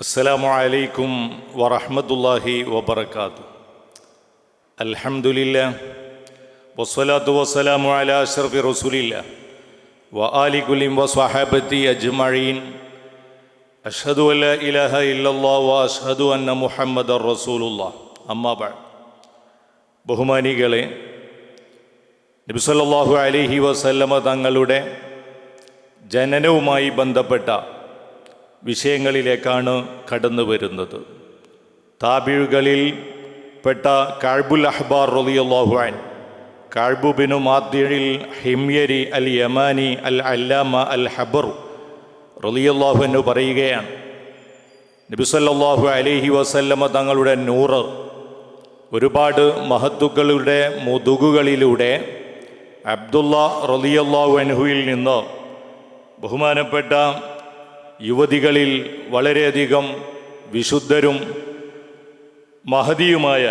അസ്സലാമു അലൈക്കും വറഹ്മത്തുള്ളാഹി വബറകാതുഹു. അൽഹംദുലില്ലാഹ് വസ്സലാത്തു വസ്സലാമു അലാ അഷ്റഫി റസൂലില്ലാഹ് വആലി കുല്ലിൻ വസ്വഹാബത്തി അജ്മഈൻ. അഷ്ഹദു അല്ലാ ഇലാഹ ഇല്ലല്ലാഹ് വഅഷ്ഹദു അന്ന മുഹമ്മദർ റസൂലുള്ളാഹ്. അമ്മാ ബഅദ്. ബഹുമാനികളെ, നബി സല്ലല്ലാഹു അലൈഹി വസല്ലമ തങ്ങളുടെ ജനനവുമായി ബന്ധപ്പെട്ട വിഷയങ്ങളിലേക്കാണ് കടന്നു വരുന്നത്. താബിഴുകളിൽ പെട്ട കഅബുൽ അഹ്ബാർ റളിയല്ലാഹു അൻഹു, കഅബ് ബിൻ മാദിഇൽ ഹിംയരി അൽ യമാനി അൽ അല്ലാമ അൽ ഹബർ റളിയല്ലാഹു അൻഹു പറയുകയാണ്, നബി സല്ലല്ലാഹു അലൈഹി വസല്ലമ തങ്ങളുടെ നൂറ് ഒരുപാട് മഹത്തുക്കളുടെ മുതുകുകളിലൂടെ അബ്ദുള്ള റളിയല്ലാഹു അൻഹുവിൽ നിന്ന് ബഹുമാനപ്പെട്ട യുവതികളിൽ വളരെയധികം വിശുദ്ധരും മഹദിയുമായ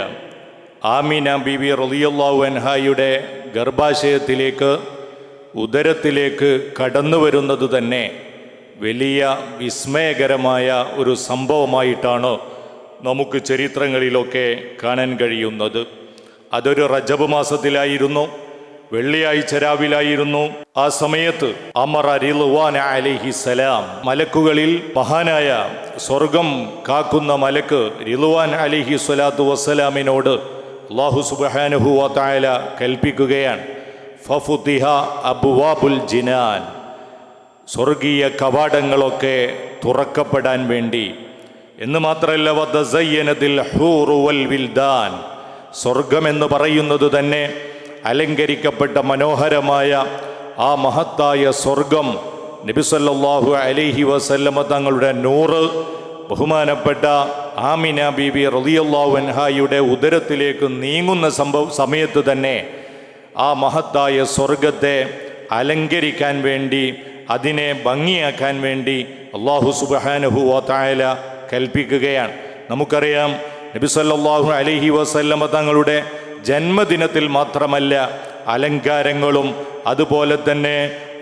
ആമിന ബീബി റളിയല്ലാഹു അൻഹായുടെ ഗർഭാശയത്തിലേക്ക്, ഉദരത്തിലേക്ക് കടന്നു വരുന്നത് തന്നെ വലിയ വിസ്മയകരമായ ഒരു സംഭവമായിട്ടാണ് നമുക്ക് ചരിത്രങ്ങളിലൊക്കെ കാണാൻ കഴിയുന്നത്. അതൊരു റജബ് മാസത്തിലായിരുന്നു, വെള്ളിയാഴ്ച രാവിലായിരുന്നു. ആ സമയത്ത് അമറ റിദ്വാൻ അലൈഹിസ്സലാം, മലക്കുകളിൽ മഹാനായ സ്വർഗം കാക്കുന്ന മലക്ക് റിദ്വാൻ അലൈഹി സ്വലാത്തു വസ്സലാമിനോട് അല്ലാഹു സുബ്ഹാനഹു വ തആല കൽപ്പിക്കുകയാണ്, ഫഫുതിഹ അബ്വാബുൽ ജിനാൻ, സ്വർഗീയ കവാടങ്ങളൊക്കെ തുറക്കപ്പെടാൻ വേണ്ടി. എന്ന് മാത്രമല്ല, വതസയ്യനതിൽ ഹൂറു വൽ വിൽദാൻ, സ്വർഗമെന്ന് പറയുന്നത് തന്നെ അലങ്കരിക്കപ്പെട്ട മനോഹരമായ ആ മഹത്തായ സ്വർഗം നബി സല്ലല്ലാഹു അലൈഹി വസല്ലമ തങ്ങളുടെ നൂറ് ബഹുമാനപ്പെട്ട ആമിന ബീബി റളിയല്ലാഹു അൻഹായുടെ ഉദരത്തിലേക്ക് നീങ്ങുന്ന സമയത്ത് തന്നെ ആ മഹത്തായ സ്വർഗത്തെ അലങ്കരിക്കാൻ വേണ്ടി, അതിനെ ഭംഗിയാക്കാൻ വേണ്ടി അല്ലാഹു സുബ്ഹാനഹു വ തആല കൽപ്പിക്കുകയാണ്. നമുക്കറിയാം, നബി സല്ലല്ലാഹു അലൈഹി വസല്ലമ തങ്ങളുടെ ജന്മദിനത്തിൽ മാത്രമല്ല അലങ്കാരങ്ങളും അതുപോലെ തന്നെ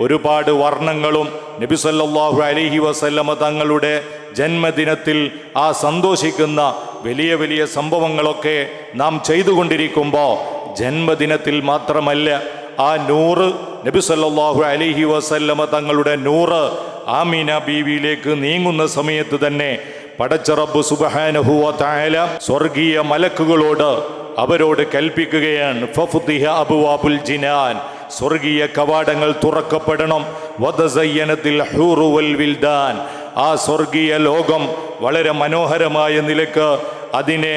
ഒരുപാട് വർണ്ണങ്ങളും നബി സല്ലല്ലാഹു അലൈഹി വസല്ലമ തങ്ങളുടെ ജന്മദിനത്തിൽ ആ സന്തോഷിക്കുന്ന വലിയ വലിയ സംഭവങ്ങളൊക്കെ നാം ചെയ്തുകൊണ്ടിരിക്കുമ്പോൾ, ജന്മദിനത്തിൽ മാത്രമല്ല ആ നൂറ് നബി സല്ലല്ലാഹു അലൈഹി വസല്ലമ തങ്ങളുടെ നൂറ് ആമിന ബീവിയിലേക്ക് നീങ്ങുന്ന സമയത്ത് തന്നെ പടച്ച റബ്ബ് സുബ്ഹാനഹു വ തആല സ്വർഗീയ മലക്കുകളോട് അവരോട് കൽപ്പിക്കുകയാണ്, ഫഫുതിഹ അബ്വാബുൽ ജിനാൻ, സ്വർഗീയ കവാടങ്ങൾ തുറക്കപ്പെടണം. വതസയ്യനതിൽ ഹൂറു വൽ വിൽദാൻ, ആ സ്വർഗീയ ലോകം വളരെ മനോഹരമായ നിലക്ക് അതിനെ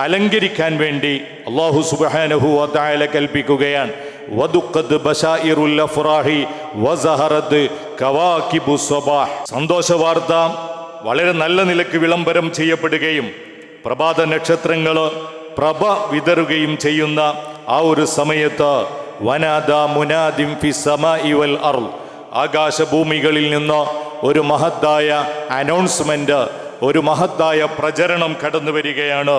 അലങ്കരിക്കാൻ വേണ്ടി അല്ലാഹു സുബ്ഹാനഹു വ തആല കൽപ്പിക്കുകയാണ്. വദുഖദ് ബശായിറുൽ അഫ്റാഹി വസഹറത് കവാകിബു സ്വബാഹ്, സന്തോഷ വാർത്ത വളരെ നല്ല നിലക്ക് വിളംബരം ചെയ്യപ്പെടുകയും പ്രഭാത നക്ഷത്രങ്ങൾ പ്രഭ വിതറുകയും ചെയ്യുന്ന ആ ഒരു സമയത്ത് വനാദ മുനാദിം ഫി സമാഇ വൽ അർള്, ആകാശഭൂമികളിൽ നിന്ന് ഒരു മഹത്തായ അനൗൺസ്മെന്റ്, ഒരു മഹത്തായ പ്രചരണം കടന്നു വരികയാണ്.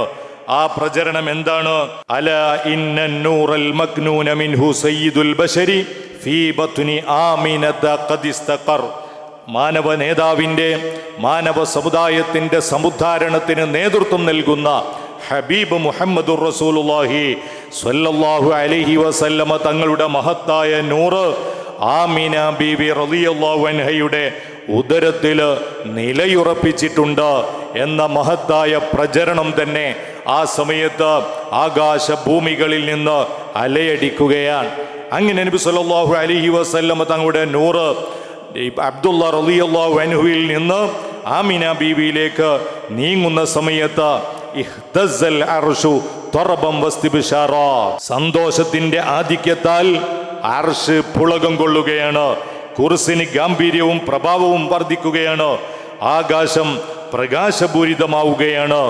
ആ പ്രചരണം എന്താണ്? അലാ ഇന്നൻ നൂറൽ മക്നൂന മിൻഹു സയ്യിദുൽ ബശരി ഫീ ബത്നി ആമിനത ഖദ് ഇസ്തഖർ, മാനവ നേതാവിൻ്റെ, മാനവ സമുദായത്തിൻ്റെ സമുദ്ധാരണത്തിന് നേതൃത്വം നൽകുന്ന ഹബീബ് മുഹമ്മദുർ റസൂലുള്ളാഹി സ്വല്ലല്ലാഹു അലൈഹി വസല്ലമ തങ്ങളുടെ മഹത്തായ നൂറ് ആമിന ബീബി റളിയല്ലാഹു അൻഹയുടെ ഉദരത്തിൽ നിലയുറപ്പിച്ചിട്ടുണ്ട് എന്ന മഹത്തായ പ്രചരണം തന്നെ ആ സമയത്ത് ആകാശഭൂമികളിൽ നിന്ന് അലയടിക്കുകയാണ്. അങ്ങനെ നബി സല്ലല്ലാഹു അലൈഹി വസല്ലമ തങ്ങളുടെ നൂറ് അബ്ദുള്ള റളിയല്ലാഹു അൻഹുവിൽ നിന്ന് ആമിന ബീവിയിലേക്ക് നീങ്ങുന്ന സമയത്ത് ഇഹ്തസ്സൽ അർശു ത്വറബൻ വസ്തിബ്ശാറാ, സന്തോഷത്തിന്റെ ആധിക്യത്താൽ അർശ് പുളകം കൊള്ളുകയാണ്, കുർസിന് ഗാംഭീര്യവും പ്രഭാവവും വർദ്ധിക്കുകയാണ്, ആകാശം പ്രകാശപൂരിതമാവുകയാണ്.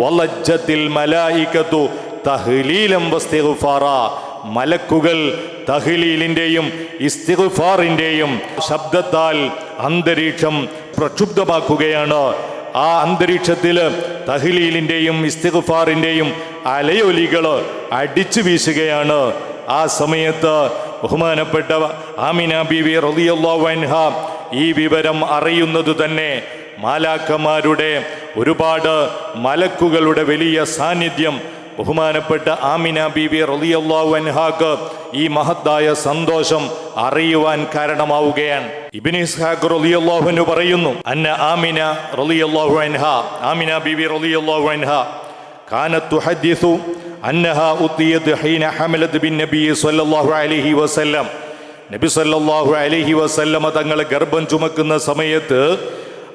വലജ്ജത്തിൽ മലായികതു തഹ്ലീലൻ വസ്തിഗ്ഫാറാ, മലക്കുകൾ തഹ്ലീലിൻ്റെയും ഇസ്തിഗ്ഫാറിൻ്റെയും ശബ്ദത്താൽ അന്തരീക്ഷം പ്രക്ഷുബ്ധമാക്കുകയാണ്. ആ അന്തരീക്ഷത്തിൽ തഹ്ലീലിൻ്റെയും ഇസ്തിഗ്ഫാറിൻ്റെയും അലയൊലികൾ അടിച്ചു വീശുകയാണ്. ആ സമയത്ത് ബഹുമാനപ്പെട്ട ആമിന ബീവി റളിയല്ലാഹു അൻഹ ഈ വിവരം അറിയുന്നത് തന്നെ മാലാക്കന്മാരുടെ ഒരുപാട് മലക്കുകളുടെ വലിയ സാന്നിധ്യം ബഹുമാനപ്പെട്ട ആമിന ബീബി റളിയല്ലാഹു അൻഹാക്ക് ഈ മഹത്തായ സന്തോഷം അറിയുവാൻ കാരണമാവുകയാണ്. ഇബ്നു ഇസ്ഹാഖ് റളിയല്ലാഹു അൻഹു പറയുന്നു, അന്ന ആമിന റളിയല്ലാഹു അൻഹ, ആമിന ബീബി റളിയല്ലാഹു അൻഹ കാനത്ത് തുഹദ്ദിസു അന്നഹാ ഉത്തിയത് ഹീന ഹമലത് ബിൻ നബി സ്വല്ലല്ലാഹു അലൈഹി വസല്ലം. നബി സ്വല്ലല്ലാഹു അലൈഹി വസല്ലം തങ്ങളെ ഗർഭം ചുമക്കുന്ന സമയത്ത്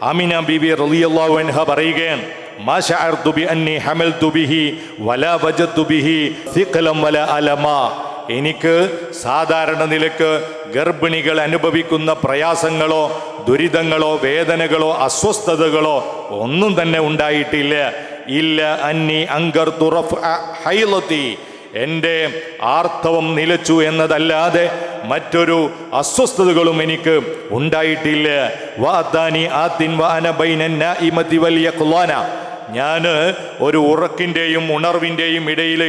ആമിന ബീബി റളിയല്ലാഹു അൻഹ പറയുകയാണ്, മാ ശഅർതു ബി അന്നി ഹമൽതു ബിഹി വലാ വജദ്തു ബിഹി സിഖലം വലാ അലമാ. എനിക്ക് സാധാരണ നിലക്ക് ഗർഭിണികൾ അനുഭവിക്കുന്ന പ്രയാസങ്ങളോ ദുരിതങ്ങളോ വേദനകളോ അസ്വസ്ഥതകളോ ഒന്നും തന്നെ ഉണ്ടായിട്ടില്ല. ഇല്ല അന്നി അങ്കർതു റഫ്അ ഹൈളതി, എൻ്റെ ആർത്തവം നിലച്ചു എന്നതല്ലാതെ മറ്റൊരു അസ്വസ്ഥതകളും എനിക്ക് ഉണ്ടായിട്ടില്ല. വഅതാനി ആതിൻ വഅന ബൈനൻ നാഇമതി വൽ യഖ്ലാന, ഞാൻ ഒരു ഉറക്കിൻ്റെയും ഉണർവിൻ്റെയും ഇടയിൽ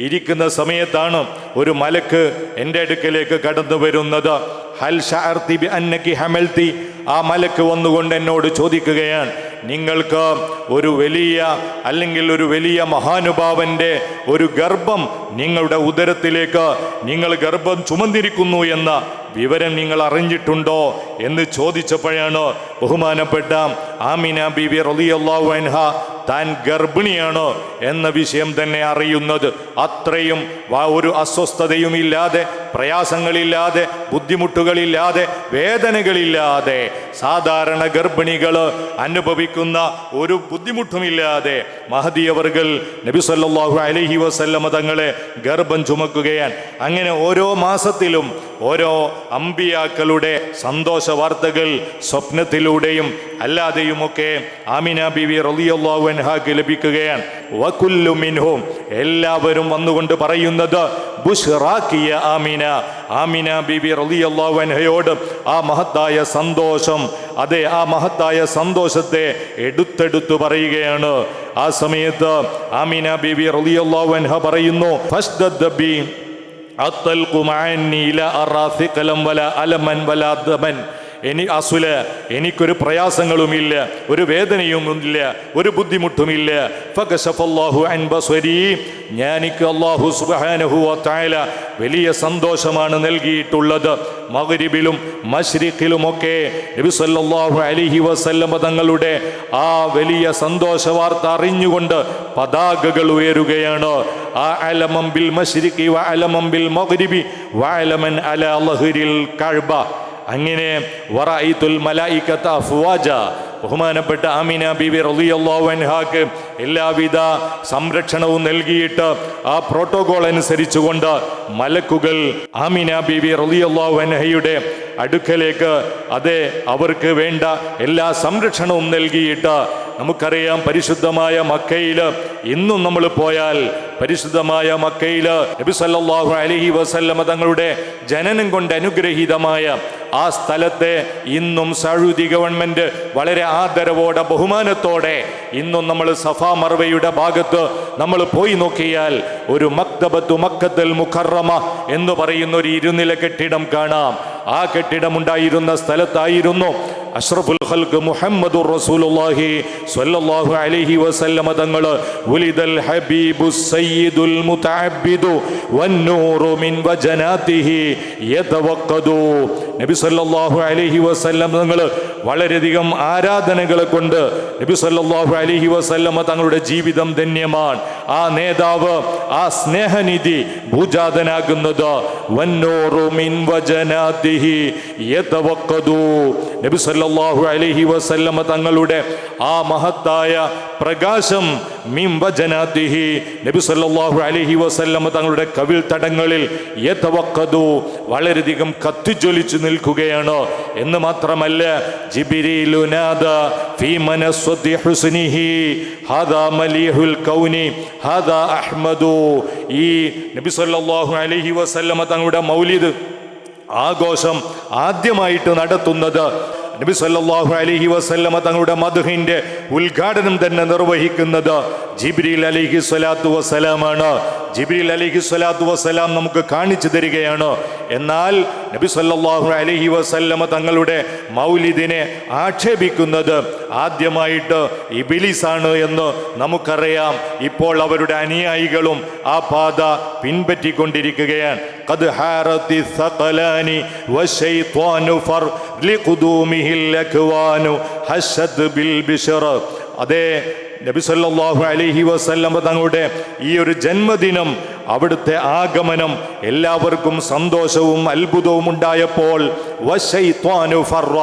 ഇരിക്കുന്ന സമയത്താണ് ഒരു മലക്ക് എൻ്റെ അടുക്കലേക്ക് കടന്നു വരുന്നത്. ഹൽ ശഅർതി ബി അന്നകി ഹമൽതി, ആ മലക്ക് വന്നുകൊണ്ട് എന്നോട് ചോദിക്കുകയാണ്, നിങ്ങൾക്ക് ഒരു വലിയ അല്ലെങ്കിൽ ഒരു വലിയ മഹാനുഭാവന്റെ ഒരു ഗർഭം നിങ്ങളുടെ ഉദരത്തിലേക്ക് നിങ്ങൾ ഗർഭം ചുമന്നിരിക്കുന്നു എന്ന വിവരം നിങ്ങൾ അറിഞ്ഞിട്ടുണ്ടോ എന്ന് ചോദിച്ചപ്പോഴാണ് ബഹുമാനപ്പെട്ട ആമിന ബീബി റളിയല്ലാഹു അൻഹ താൻ ഗർഭിണിയാണ് എന്ന വിഷയം തന്നെ അറിയുന്നത്. അത്രയും ഒരു അസ്വസ്ഥതയും ഇല്ലാതെ, പ്രയാസങ്ങളില്ലാതെ, ബുദ്ധിമുട്ടുകളില്ലാതെ, വേദനകളില്ലാതെ, സാധാരണ ഗർഭിണികൾ അനുഭവിക്കുന്ന ഒരു ബുദ്ധിമുട്ടുമില്ലാതെ മഹദി അവർകൾ നബി സല്ലല്ലാഹു അലൈഹി വസല്ലമ തങ്ങളെ ഗർഭം ചുമക്കുകയാണ്. അങ്ങനെ ഓരോ മാസത്തിലും ഓരോ അമ്പിയാക്കളുടെ സന്തോഷ വാർത്തകൾ സ്വപ്നത്തിലൂടെയും അല്ലാതെയുമൊക്കെ ആമിന ബീവി റളിയല്ലാഹു അൻഹാക്ക് ലഭിക്കുകയാണ്. വകുല്ലു മിൻഹും, എല്ലാവരും വന്നുകൊണ്ട് പറയുന്നത് ബുശ്റാക്കിയ ആമിന, ആമിന ബീബി റളിയല്ലാഹു അൻഹയോട് ആ മഹത്തായ സന്തോഷം, അതെ ആ മഹത്തായ സന്തോഷത്തെ എടുത്തെടുത്തു പറയുകയാണ്. ആ സമയത്ത് ആമിന ബീബി റളിയല്ലാഹു അൻഹ പറയുന്നു, ഫസ്ദദ ബി അത്തൽഖു മഅന്നി ലാ അറാ സിഖലം വലാ അലമൻ വലാ ദമൻ. എനിക്കൊരു പ്രയാസങ്ങളുമില്ല, ഒരു വേദനയുമില്ല, ഒരു ബുദ്ധിമുട്ടുമില്ല. ഫകശഫല്ലാഹു അൻ ബസ്വരി, എനിക്ക് അല്ലാഹു സുബ്ഹാനഹു വ തആല വലിയ സന്തോഷമാണ് നൽകിയിട്ടുള്ളത്. മഗ്രിബിലും മശ്രിഖിലുമൊക്കെ നബി സല്ലല്ലാഹു അലൈഹി വസല്ലം തങ്ങളുടെ ആ വലിയ സന്തോഷ വാർത്ത അറിഞ്ഞുകൊണ്ട് പതാകകൾ ഉയരുകയാണ്. ആ അലമൻ ബിൽ മശ്രിഖി വ അലമൻ ബിൽ മഗ്രിബി വ അലമൻ അലാ ലഹ്രിൽ കഅബ. അങ്ങനെ വറഅയ്തുൽ മലായികത അഫ്വാജ, ബഹുമാനപ്പെട്ട ആമിന ബീബി റളിയല്ലാഹു അൻഹാക്ക് എല്ലാവിധ സംരക്ഷണവും നൽകിയിട്ട് ആ പ്രോട്ടോകോൾ അനുസരിച്ചുകൊണ്ട് മലക്കുകൾ ആമിന ബീബി റളിയല്ലാഹു അൻഹയുടെ അടുക്കലേക്ക് അതെ അവർക്ക് വേണ്ട എല്ലാ സംരക്ഷണവും നൽകിയിട്ട്, നമുക്കറിയാം പരിശുദ്ധമായ മക്കയിൽ ഇന്നും നമ്മൾ പോയാൽ പരിശുദ്ധമായ മക്കയിൽ നബി സല്ലല്ലാഹു അലൈഹി വസല്ലമ തങ്ങളുടെ ജനനം കൊണ്ട് അനുഗ്രഹീതമായ ആ സ്ഥലത്തെ ഇന്നും സൗദി ഗവൺമെന്റ് വളരെ ആദരവോടെ ബഹുമാനത്തോടെ ഇന്നും നമ്മൾ സഫാ മർവയുടെ ഭാഗത്ത് നമ്മൾ പോയി നോക്കിയാൽ ഒരു മക്തബത്തു മക്കത്തുൽ മുകറമ എന്ന് പറയുന്ന ഒരു ഇരുനില കെട്ടിടം കാണാം. ആ കെട്ടിടമുണ്ടായിരുന്ന സ്ഥലത്തായിരുന്നു അഷ്റഫുൽ ഖൽഖ് മുഹമ്മദുർ റസൂലുള്ളാഹി സ്വല്ലല്ലാഹു അലൈഹി വസല്ലമ തങ്ങൾ ഉലിദൽ ഹബീബുസ് സയ്യിദുൽ മുതഅബ്ബിദു വന്നൂറു മിൻ വജനാതിഹി യതവഖദു. നബി സല്ലല്ലാഹു അലൈഹി വസല്ലം തങ്ങൾ വളരെയധികം ആരാധനകളെ കൊണ്ട് നബി സല്ലല്ലാഹു അലൈഹി വസല്ലമ തങ്ങളുടെ ജീവിതം ധന്യമാണ്. ആ നേതാവ്, ആ സ്നേഹനിധി ഭൂജാതനാകുന്നത് വന്നൂറു മിൻ വജനാതിഹി യതവഖദു. നബി സല്ലല്ലാഹു അലൈഹി വസല്ലമ തങ്ങളുടെ ആ മഹത്തായ പ്രകാശം മിൻ വജനാതിഹി, നബി സല്ലല്ലാഹു അലൈഹി വസല്ലമ തങ്ങളുടെ കവിൾ തടങ്ങളിൽ യതവഖദു, വളരെയധികം കത്തിജ്വലിച്ചു നിൽക്കുകയാണ്. എന്ന് മാത്രമല്ല, ജിബ്രീലു നാദ ഫീ മനസ്വതി ഹുസ്നിഹി ഹാദാ മലീഹുൽ കൗനി ഹാദാ അഹ്മദു. ഈ നബി സല്ലല്ലാഹു അലൈഹി വസല്ലമ തങ്ങളുടെ മൗലിദ് ആഘോഷം ആദ്യമായിട്ട് നടത്തുന്നത്, നബി സല്ലല്ലാഹു അലൈഹി വസല്ലമ തങ്ങളുടെ മദ്ഹിന്റെ ഉദ്ഘാടനം തന്നെ നിർവഹിക്കുന്നത് ജിബ്രീൽ അലൈഹി സ്വലാത്തു വസ്സലാമാണ്. ജിബ്രീൽ അലൈഹിസ്സലാത്തു വസ്സലാം നമുക്ക് കാണിച്ചു തരികയാണ്. എന്നാൽ നബി സല്ലല്ലാഹു അലൈഹി വസല്ലമ തങ്ങളുടെ മൗലിദിനെ ആക്ഷേപിക്കുന്നത് ആദ്യമായിട്ട് ഇബ്ലീസാണ് എന്ന് നമുക്കറിയാം. ഇപ്പോൾ അവരുടെ അനുയായികളും ആ പാത പിൻപറ്റിക്കൊണ്ടിരിക്കുകയാണ്. ഖദ് ഹാറത്തി സഖലാനി വശൈത്വാനു ഫർ ലിഖുദൂമിഹിൽ അക്വാനു ഹശദ് ബിൽ ബിശ്ർ. അതേ, നബി സല്ലല്ലാഹു അലൈഹി വസല്ലം തങ്ങളുടെ ഈ ഒരു ജന്മദിനം, അവിടുത്തെ ആഗമനം എല്ലാവർക്കും സന്തോഷവും അത്ഭുതവും ഉണ്ടായപ്പോൾ വശൈത്വാനു ഫർറ,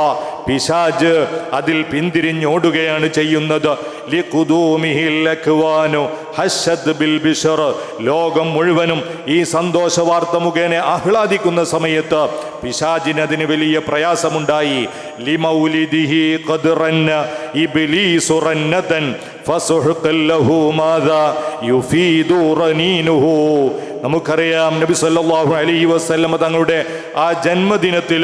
പിശാച് അതിൽ പിന്തിരിഞ്ഞോടുകയാണ് ചെയ്യുന്നത്. ലിഖുദൂമിഹിൽ അക്വാനു ഹശദ് ബിൽ ബിശ്ർ, ലോകം മുഴുവനും ഈ സന്തോഷ വാർത്ത മുഖേന ആഹ്ലാദിക്കുന്ന സമയത്ത് പിശാചിന് അതിന് വലിയ പ്രയാസമുണ്ടായി. ലിമൗലിദിഹി ഖദ് റന്ന ഇബ്ലീസു റന്നതൻ ഫസുഹ്ഖൻ ലഹു മാദാ യുഫീദു റനീനുഹു. നമുക്കറിയാം, നബി സല്ലല്ലാഹു അലൈഹി വസല്ലം തങ്ങളുടെ ആ ജന്മദിനത്തിൽ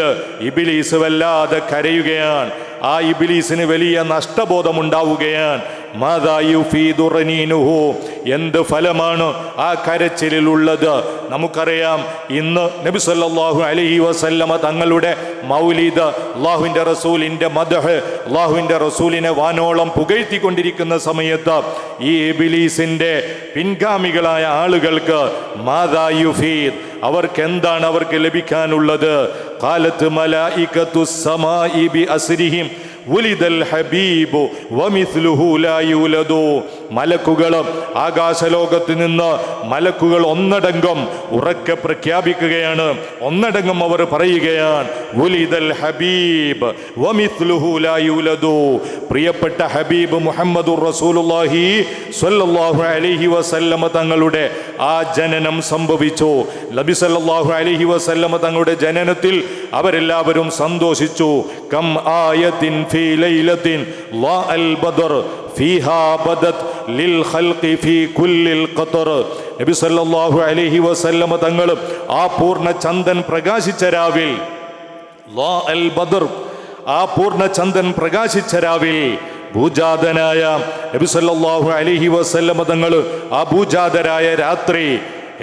ഇബ്ലീസ് വല്ലാതെ കരയുകയാണ്. ആ ഇബ്ലീസിന് വലിയ നഷ്ടബോധമുണ്ടാവുകയാണ്. മാദാ യുഫീദു റനീനുഹു, എന്ത് ഫലമാണ് ആ കരച്ചിലുള്ളത്? നമുക്കറിയാം, ഇന്ന് നബി സല്ലല്ലാഹു അലൈഹി വസല്ലമ തങ്ങളുടെ മൗലിദ്, അല്ലാഹുവിൻ്റെ റസൂലിൻ്റെ മദ്ഹ്, അല്ലാഹുവിൻ്റെ റസൂലിനെ വാനോളം പുകഴ്ത്തിക്കൊണ്ടിരിക്കുന്ന സമയത്ത് ഈ ഇബ്ലീസിൻ്റെ പിൻഗാമികളായ ആളുകൾക്ക് മാദാ യുഫീദ്, അവർക്ക് എന്താണ് അവർക്ക് ലഭിക്കാനുള്ളത്? ഖാലത്ത് മലായികത്തുസ് സമാഇ ബി അസ്രിഹിം ഉലിദൽ ഹബീബു വമിസ്ലുഹു ലാ യൂലദു. മലക്കുകൾ, ആകാശലോകത്ത് നിന്ന് മലക്കുകൾ ഒന്നടങ്കം ഉറക്കെ പ്രഖ്യാപിക്കുകയാണ്, ഒന്നടങ്കം അവർ പറയുകയാണ്, ഉലിദൽ ഹബീബ് വമിസ്ലുഹു ലാ യൂലദു. പ്രിയപ്പെട്ട ഹബീബ് മുഹമ്മദുർ റസൂലുള്ളാഹി സ്വല്ലല്ലാഹു അലൈഹി വസല്ലമ തങ്ങളുടെ ആ ജനനം സംഭവിച്ചു. നബി സല്ലല്ലാഹു അലൈഹി വസല്ലമ തങ്ങളുടെ ജനനത്തിൽ അവരെല്ലാവരും സന്തോഷിച്ചു. കം ആയത്തിൻ ഫീ ലൈലത്തിൻ ളാ അൽ ബദർ ഫീഹാ ബദത് ലിൽ ഖൽഖി ഫീ കുല്ലിൽ ഖതർ. നബി സല്ലല്ലാഹു അലൈഹി വസല്ലമ തങ്ങൾ ആ പൂർണ്ണ ചന്ദ്രൻ പ്രകാശിച്ച രാവിൽ, ളാ അൽ ബദർ, ആ പൂർണ്ണ ചന്ദ്രൻ പ്രകാശിച്ച രാവിൽ ഭൂജാതനായ നബി സല്ലല്ലാഹു അലൈഹി വസല്ലമ തങ്ങൾ ആ ഭൂജാതരായ രാത്രി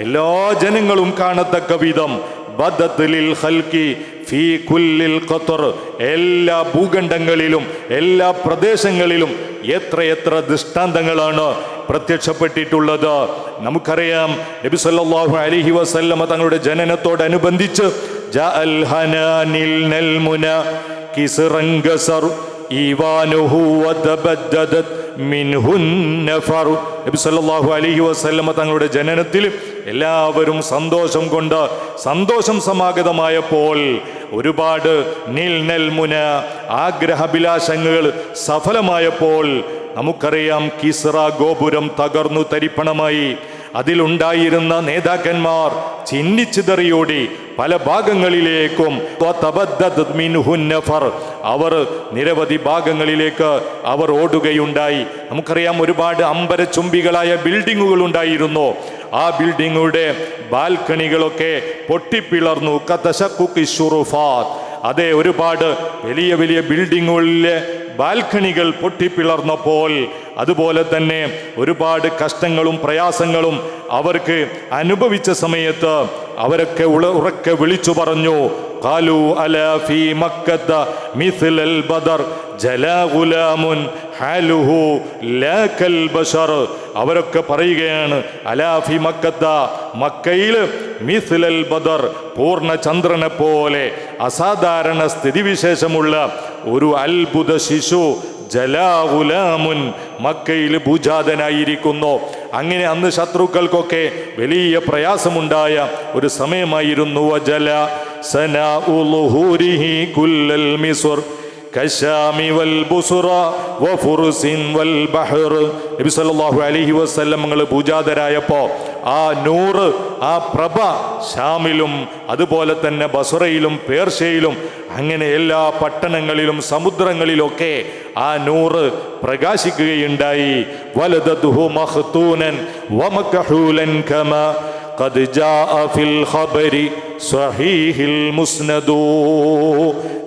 എല്ലാ ജനങ്ങളും കാണത്തക്ക വിധം ബദത് ലിൽ ഖൽഖി ഫീ കുല്ലിൽ ഖതർ, എല്ലാ ഭൂഖണ്ഡങ്ങളിലും എല്ലാ പ്രദേശങ്ങളിലും എത്രയെത്ര ദൃഷ്ടാന്തങ്ങളാണ് പ്രത്യക്ഷപ്പെട്ടിട്ടുള്ളത്. നമുക്കറിയാം, നബി സല്ലല്ലാഹു അലൈഹി വസല്ലമ തങ്ങളുടെ ജനനത്തോടനുബന്ധിച്ച് ജഅൽ ഹനാനിൽ നൽമുന കിസ്റൻ ഗസർ ഈവാനുഹു വതബദ്ദദത് മിൻഹുൻ നഫർ. നബി സല്ലല്ലാഹു അലൈഹി വസല്ലമ തങ്ങളുടെ ജനനത്തിൽ എല്ലാവരും സന്തോഷം കൊണ്ട് സന്തോഷം സമാഗതമായപ്പോൾ ഒരുപാട് നൽമുന, ആഗ്രഹാഭിലാഷങ്ങൾ സഫലമായപ്പോൾ നമുക്കറിയാം, കിസ്റ ഗോപുരം തകർന്നു തരിപ്പണമായി. അതിലുണ്ടായിരുന്ന നേതാക്കന്മാർ ചിന്നിച്ചിതറിയോടി പല ഭാഗങ്ങളിലേക്കും. അവർ നിരവധി ഭാഗങ്ങളിലേക്ക് അവർ ഓടുകയുണ്ടായി. നമുക്കറിയാം, ഒരുപാട് അമ്പരചുംബികളായ ബിൽഡിങ്ങുകൾ ഉണ്ടായിരുന്നു. ആ ബിൽഡിങ്ങുകളുടെ ബാൽക്കണികളൊക്കെ പൊട്ടിപ്പിളർന്നു. അതെ, ഒരുപാട് വലിയ വലിയ ബിൽഡിങ്ങുകളിലെ ബാൽക്കണികൾ പൊട്ടിപ്പിളർന്നപ്പോൾ, അതുപോലെ തന്നെ ഒരുപാട് കഷ്ടങ്ങളും പ്രയാസങ്ങളും അവർക്ക് അനുഭവിച്ച സമയത്ത് അവരൊക്കെ ഉറക്കെ വിളിച്ചു പറഞ്ഞു, ഖാലു അലാ ഫീ മക്കത്ത മിസ്ലൽ ബദർ ജലാ ഗുലാമുൻ ഹാലുഹു ലാ കൽ ബശർ. അവരൊക്കെ പറയുകയാണ്, അലാ ഫീ മക്കത്ത, മക്കയിൽ മിസ്ലൽ ബദർ, പൂർണ്ണ ചന്ദ്രനെ പോലെ അസാധാരണ സ്ഥിതിവിശേഷമുള്ള ഒരു അത്ഭുത ശിശു ജലാ ഗുലാമുൻ, മക്കയിൽ ഭൂജാതനായിരിക്കുന്നു. അങ്ങനെ അന്ന് ശത്രുക്കൾക്കൊക്കെ വലിയ പ്രയാസമുണ്ടായ ഒരു സമയമായിരുന്നു. വജല സനാഉ ളുഹൂരിഹി കുല്ലൽ മിസ്ർ കശാമി വൽ ബുസ്റ വഫുർസിൻ വൽ ബഹർ. നബി സല്ലല്ലാഹു അലൈഹി വസല്ലം ഭൂജാതരായപ്പോൾ ആ നൂറ്, ആ പ്രഭ ഷാമിലും അതുപോലെ തന്നെ ബസ്രയിലും പേർഷ്യയിലും അങ്ങനെ എല്ലാ പട്ടണങ്ങളിലും സമുദ്രങ്ങളിലൊക്കെ ആ നൂറ് പ്രകാശിക്കുകയുണ്ടായി. വലദതുഹു മഖ്തൂനൻ വമക്ഹൂലൻ കമാ ഖദ് ജാഅ ഫിൽ ഖബരി സ്വഹീഹിൽ മുസ്നദു.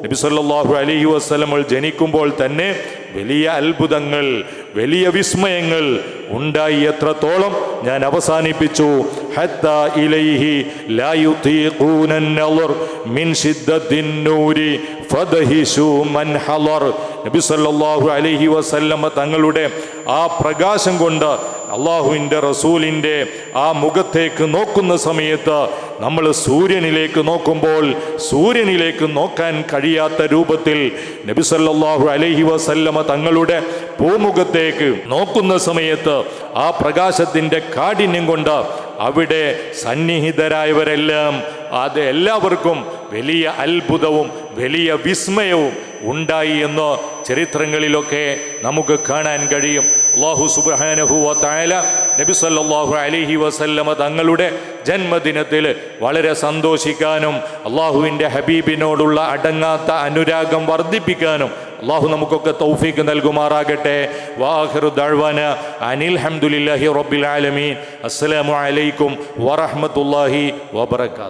നബി സല്ലല്ലാഹു അലൈഹി വസല്ലം ജനിക്കുമ്പോൾ തന്നെ വലിയ അത്ഭുതങ്ങൾ, വലിയ വിസ്മയങ്ങൾ ഉണ്ടായി. എത്രത്തോളം ഞാൻ അവസാനിപ്പിച്ചു. ഹത്താ ഇലൈഹി ലാ യുതീഖൂന അൻ-നളർ മിൻ ശിദ്ദത്തിൻ നൂരി ഫദഹിശു മൻ ഹളർ. നബി സല്ലല്ലാഹു അലൈഹി വസല്ലം തങ്ങളുടെ ആ പ്രകാശം കൊണ്ട് അള്ളാഹുവിൻ്റെ റസൂലിൻ്റെ ആ മുഖത്തേക്ക് നോക്കുന്ന സമയത്ത് നമ്മൾ സൂര്യനിലേക്ക് നോക്കുമ്പോൾ സൂര്യനിലേക്ക് നോക്കാൻ കഴിയാത്ത രൂപത്തിൽ നബി സല്ലല്ലാഹു അലൈഹി വസല്ലമ തങ്ങളുടെ പൂമുഖത്തേക്ക് നോക്കുന്ന സമയത്ത് ആ പ്രകാശത്തിൻ്റെ കാഠിന്യം കൊണ്ട് അവിടെ സന്നിഹിതരായവരെല്ലാം അത് എല്ലാവർക്കും വലിയ അത്ഭുതവും വലിയ വിസ്മയവും ഉണ്ടായി എന്ന് ചരിത്രങ്ങളിലൊക്കെ നമുക്ക് കാണാൻ കഴിയും. അല്ലാഹു സുബ്ഹാനഹു വ തആല നബി സല്ലല്ലാഹു അലൈഹി വസല്ലമ തങ്ങളുടെ ജന്മദിനത്തിൽ വളരെ സന്തോഷിക്കാനും അള്ളാഹുവിൻ്റെ ഹബീബിനോടുള്ള അടങ്ങാത്ത അനുരാഗം വർദ്ധിപ്പിക്കാനും അള്ളാഹു നമുക്കൊക്കെ തൗഫീഖ് നൽകുമാറാകട്ടെ. വാഹിറു ദഅ്വാന അനിൽ ഹംദുലില്ലാഹി റബ്ബിൽ ആലമീൻ. അസ്സലാമു അലൈക്കും വറഹ്മത്തുള്ളാഹി വബറകാതുഹു.